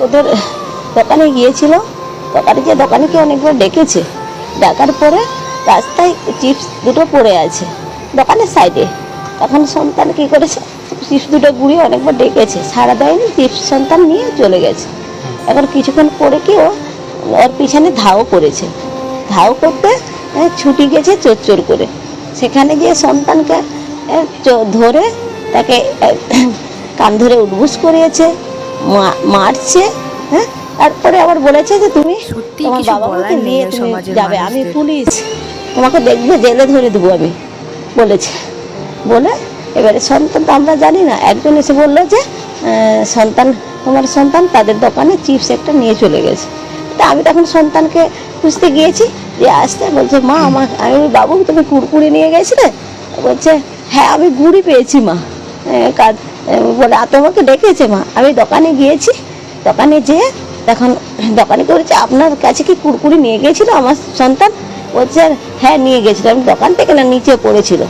ওদের দোকানে গিয়েছিল, দোকানিকে অনেকবার ডেকেছে, ডাকার পরে রাস্তায় চিপস দুটো পড়ে আছে দোকানের সাইডে। তখন সন্তান কী করেছে, চিপস দুটো গুঁড়িয়ে অনেকবার ডেকেছে, সাড়া দেয়নি, চিপস সন্তান নিয়ে চলে গেছে। এখন কিছুক্ষণ পরে কি ওর পিছনে ধাও করেছে, ধাও করতে ছুটি গেছে চোর করে। সেখানে গিয়ে সন্তানকে ধরে তাকে কান ধরে উঠবুস করিয়েছে, মারছে। হ্যাঁ, তারপরে আবার বলেছে যে তুমি তোমার বাবা মাকে নিয়ে তুমি যাবে, আমি পুলিশ, তোমাকে দেখবে জেলে ধরে দেবো আমি, বলেছে। বলে এবারে সন্তান তো আমরা জানি না, একজন এসে বললো যে তোমার সন্তান তাদের দোকানে চিপস একটা নিয়ে চলে গেছে। তা আমি তখন সন্তানকে খুঁজতে গিয়েছি, যে আসতে বলছে মা আমি বাবু তুমি কুরকুরে নিয়ে গেছিলে? বলছে হ্যাঁ আমি গুড়ি পেয়েছি মা। বলে তোমাকে ডেকেছে মা? আমি দোকানে গিয়েছি, দোকানে যেয়ে তখন দোকানে করেছে আপনার কাছে কি কুরকুরি নিয়ে গিয়েছিল আমার সন্তান? বলছে হ্যাঁ নিয়ে গেছিল, আমি দোকান থেকে না নিচে পড়েছিল,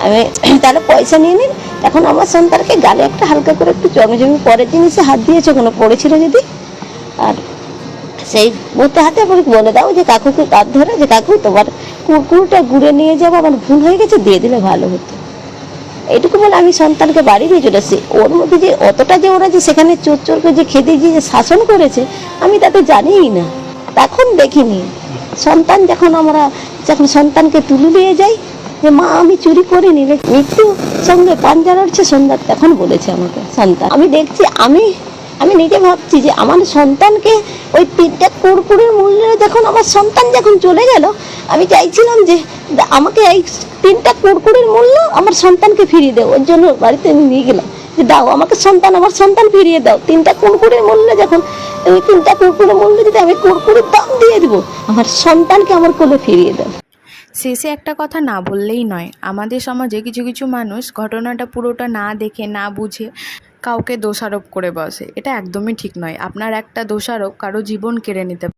আমি তাহলে পয়সা নিয়ে নিন। এখন আমার সন্তানকে গালে একটা হালকা করে একটু জমি পরের জিনিসে হাত দিয়েছে কোনো পড়েছিল যদি, আর সেই মুহূর্তে হাতে পরে বলে দাও যে কাকুকে কাঁধ ধরে যে কাকু তোমার কুরকুরটা ঘুরে নিয়ে যাবো, আমার ভুল হয়ে গেছে, দিয়ে দিলে ভালো হতো। এইটুকু বলে আমি সন্তানকে বাড়ি নিয়ে চলে এসেছি। ওর মধ্যে যে অতটা যে ওরা যে সেখানে চোরকে যে খেতে গিয়ে শাসন করেছে আমি তা তো জানিই না, তখন দেখিনি। যখন সন্তানকে তুলে নিয়ে যাই যে মা আমি চুরি করিনি, মৃত্যু সঙ্গে পাঞ্জা লড়ছে সন্ধ্যা, তখন বলেছে আমাকে সন্তান। আমি দেখছি, আমি নিজে ভাবছি যে আমার সন্তানকে ওই 3টা কুরকুরের মূল্যে যখন আমার সন্তান যখন চলে গেল, আমি চাইছিলাম যে আমাকে এই 3টা কুরকুরের মূল্য আমার সন্তানকে ফিরিয়ে দাও। ওর জন্য বাড়িতে আমি নিয়ে গেলাম যে দাও আমাকে আমার সন্তান ফিরিয়ে দাও। 3টা কুরকুরের মূল্যে যখন ওই 3টা কুরকুরের মূল্যে যদি আমি কুরকুরের দাম দিয়ে দিব, আমার সন্তানকে আমার কোলে ফিরিয়ে দাও। শেষে একটা কথা না বললেই নয়, আমাদের সমাজে কিছু কিছু মানুষ ঘটনাটা পুরোটা না দেখে না বুঝে কাউকে দোষারোপ করে বসে। এটা একদমই ঠিক নয়। আপনার একটা দোষারোপ কারো জীবন কেড়ে নিতে পারে।